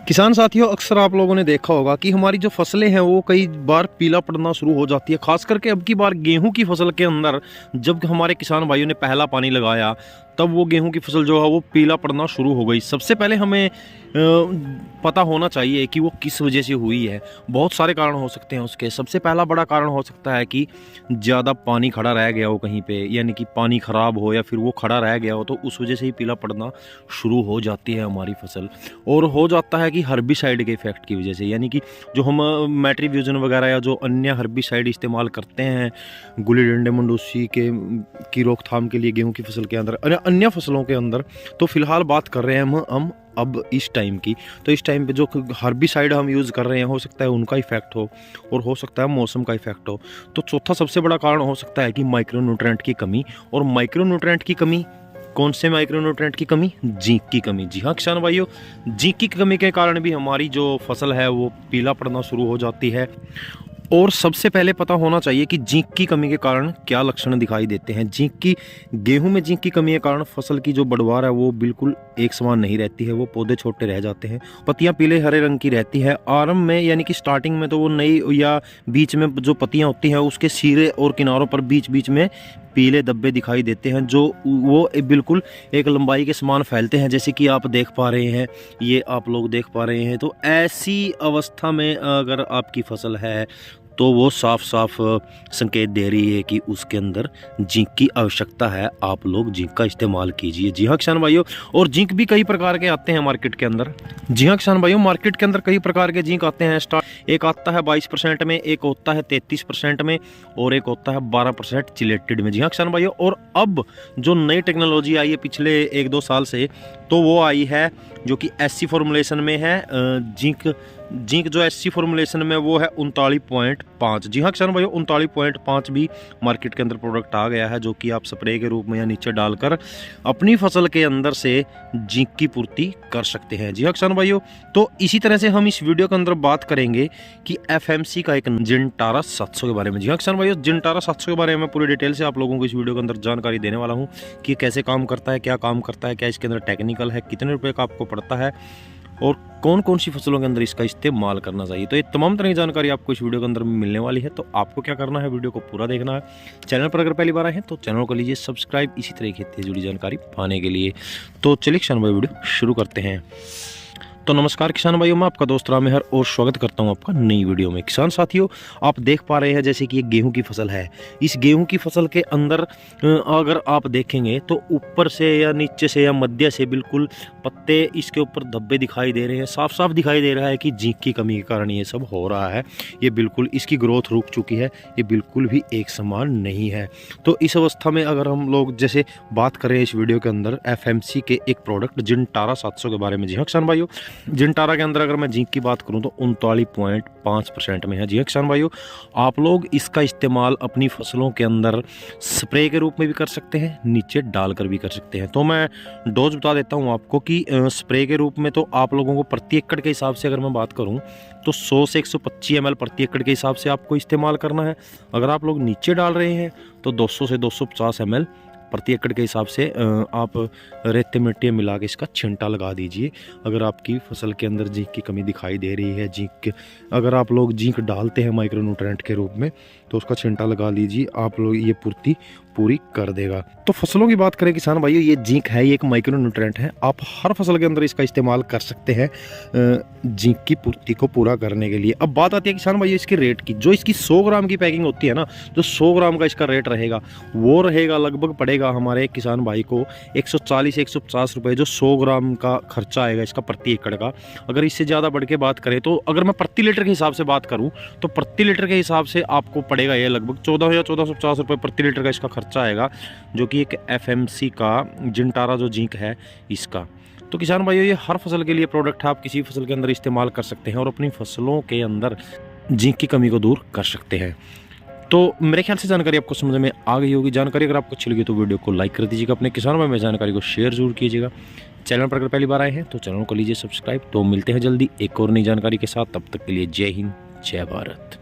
किसान साथियों, अक्सर आप लोगों ने देखा होगा कि हमारी जो फसलें हैं वो कई बार पीला पड़ना शुरू हो जाती है। खास करके अब की बार गेहूं की फसल के अंदर जब हमारे किसान भाइयों ने पहला पानी लगाया तब वो गेहूं की फसल जो है वो पीला पड़ना शुरू हो गई। सबसे पहले हमें पता होना चाहिए कि वो किस वजह से हुई है। बहुत सारे कारण हो सकते हैं उसके। सबसे पहला बड़ा कारण हो सकता है कि ज़्यादा पानी खड़ा रह गया हो कहीं पे, यानी कि पानी ख़राब हो या फिर वो खड़ा रह गया हो, तो उस वजह से ही पीला पड़ना शुरू हो जाती है हमारी फसल। और हो जाता है कि हर्बिसाइड के इफेक्ट की वजह से, यानी कि जो हम मेट्रीब्यूजन वगैरह या जो अन्य हर्बिसाइड इस्तेमाल करते हैं गुली डंडे मंडूसी की रोकथाम के लिए गेहूं की फसल के अंदर, अन्य फसलों के अंदर, तो फिलहाल बात कर रहे हैं हम अब इस टाइम की। तो इस टाइम पे जो हर्बिसाइड हम यूज़ कर रहे हैं, हो सकता है उनका इफेक्ट हो और हो सकता है मौसम का इफेक्ट हो। तो चौथा सबसे बड़ा कारण हो सकता है कि माइक्रोन्यूट्रेंट की कमी। और माइक्रोन्यूट्रेंट की कमी, कौन से माइक्रोन्यूट्रेंट की कमी? जिंक की कमी। जी हाँ किसान भाइयों, जिंक की कमी के कारण भी हमारी जो फसल है वो पीला पड़ना शुरू हो जाती है। और सबसे पहले पता होना चाहिए कि जिंक की कमी के कारण क्या लक्षण दिखाई देते हैं। गेहूं में जिंक की कमी के कारण फसल की जो बढ़वार है वो बिल्कुल एक समान नहीं रहती है। वो पौधे छोटे रह जाते हैं, पत्तियां पीले हरे रंग की रहती है आरंभ में, यानी कि स्टार्टिंग में तो वो नई, या बीच में जो पत्तियां होती हैं उसके सिरे और किनारों पर बीच बीच में पीले धब्बे दिखाई देते हैं, जो वो बिल्कुल एक लंबाई के समान फैलते हैं, जैसे कि आप देख पा रहे हैं, ये आप लोग देख पा रहे हैं। तो ऐसी अवस्था में अगर आपकी फसल है तो वो साफ साफ संकेत दे रही है कि उसके अंदर जिंक की आवश्यकता है। आप लोग जिंक का इस्तेमाल कीजिए। जी हाँ किसान भाइयों, और जिंक भी कई प्रकार के आते हैं मार्केट के अंदर। जी हाँ किसान भाइयों, मार्केट के अंदर कई प्रकार के जिंक आते हैं। एक आता है 22% में, एक होता है 33% में, और एक होता है 12% चिलेटेड में। जी हाँ किसान भाइयों, और अब जो नई टेक्नोलॉजी आई है पिछले 1-2 साल से, तो वो आई है जो कि एससी फॉर्मुलेशन में है। जिंक जो एससी फॉर्मुलेशन में वो है 39.5। जी हाँ किसान भाइयों, 39.5 भी मार्केट के अंदर प्रोडक्ट आ गया है, जो कि आप स्प्रे के रूप में या नीचे डालकर अपनी फसल के अंदर से जिंक की पूर्ति कर सकते हैं। जी हाँ किसान भाइयों, तो इसी तरह से हम इस वीडियो के अंदर बात करेंगे कि एफएमसी का एक जिंटारा 700 के बारे में। जी हाँ किसान भाइयों, जिंटारा 700 के बारे में पूरी डिटेल से आप लोगों को इस वीडियो के अंदर जानकारी देने वाला हूँ कि कैसे काम करता है, क्या काम करता है, क्या इसके अंदर टेक्निकल है, कितने रुपए का आपको पड़ता है, और कौन कौन सी फसलों के अंदर इसका इस्तेमाल करना चाहिए। तो ये तमाम तरह की जानकारी आपको इस वीडियो के अंदर मिलने वाली है। तो आपको क्या करना है, वीडियो को पूरा देखना है। चैनल पर अगर पहली बार आए हैं तो चैनल को लीजिए सब्सक्राइब, इसी तरह की जुड़ी जानकारी पाने के लिए। तो चलिए किसान भाई वीडियो शुरू करते हैं। तो नमस्कार किसान भाइयों, मैं आपका दोस्त राम मेहर और स्वागत करता हूं आपका नई वीडियो में। किसान साथियों, आप देख पा रहे हैं जैसे कि ये गेहूं की फसल है। इस गेहूं की फसल के अंदर अगर आप देखेंगे तो ऊपर से या नीचे से या मध्य से बिल्कुल पत्ते इसके ऊपर धब्बे दिखाई दे रहे हैं। साफ साफ दिखाई दे रहा है कि जिंक की कमी के कारण ये सब हो रहा है। ये बिल्कुल इसकी ग्रोथ रुक चुकी है, ये बिल्कुल भी एक समान नहीं है। तो इस अवस्था में अगर हम लोग जैसे बात करें इस वीडियो के अंदर एफएमसी के एक प्रोडक्ट जिंटारा 700 के बारे में। जी हाँ किसान भाइयों, जिंटारा के अंदर अगर मैं जिंक की बात करूं तो 39.5% में है। जी हाँ किसान भाइयों, आप लोग इसका इस्तेमाल अपनी फसलों के अंदर स्प्रे के रूप में भी कर सकते हैं, नीचे डालकर भी कर सकते हैं। तो मैं डोज बता देता हूं आपको कि स्प्रे के रूप में तो आप लोगों को प्रति एकड़ के हिसाब से अगर मैं बात करूं तो 100 से 125 ml प्रति एकड़ के हिसाब से आपको इस्तेमाल करना है। अगर आप लोग नीचे डाल रहे हैं तो 200 से 250 ml प्रति एकड़ के हिसाब से आप रेते मिट्टी मिला के इसका छिंटा लगा दीजिए। अगर आपकी फसल के अंदर जिंक की कमी दिखाई दे रही है, अगर आप लोग जिंक डालते हैं माइक्रोन्यूट्रेंट के रूप में, तो उसका छिंटा लगा लीजिए, आप लोग ये पूर्ति पूरी कर देगा। तो फसलों की बात करें किसान भाइयों, ये जिंक है, ये एक माइक्रोन्यूट्रेंट है। आप हर फसल के अंदर इसका इस्तेमाल कर सकते हैं जिंक की पूर्ति को पूरा करने के लिए। अब बात आती है किसान भाइयों इसके रेट की। जो इसकी 100 ग्राम की पैकिंग होती है ना, जो 100 ग्राम का इसका रेट रहेगा वो रहेगा लगभग पड़ेगा हमारे किसान भाई को 140 से 150 रुपये। जो 100 ग्राम का खर्चा आएगा इसका प्रति एकड़ का। अगर इससे ज़्यादा बढ़ के बात करें तो अगर मैं प्रति लीटर के हिसाब से बात करूँ तो प्रति लीटर के हिसाब से आपको पड़ेगा ये लगभग 14 या 1450 रुपये प्रति लीटर का इसका खर्चा आएगा, जो कि एक एफएमसी का जिंटारा जो जिंक है इसका। तो किसान भाइयों, ये हर फसल के लिए प्रोडक्ट है, आप किसी फसल के अंदर इस्तेमाल कर सकते हैं और अपनी फसलों के अंदर जिंक की कमी को दूर कर सकते हैं। तो मेरे ख्याल से जानकारी आपको समझ में आ गई होगी। जानकारी अगर आपको अच्छी लगी तो वीडियो को लाइक कर दीजिएगा, अपने किसान भाई में जानकारी को शेयर जरूर कीजिएगा। चैनल पर अगर पहली बार आए हैं तो चैनल को लीजिए सब्सक्राइब। तो मिलते हैं जल्दी एक और नई जानकारी के साथ, तब तक के लिए जय हिंद, जय भारत।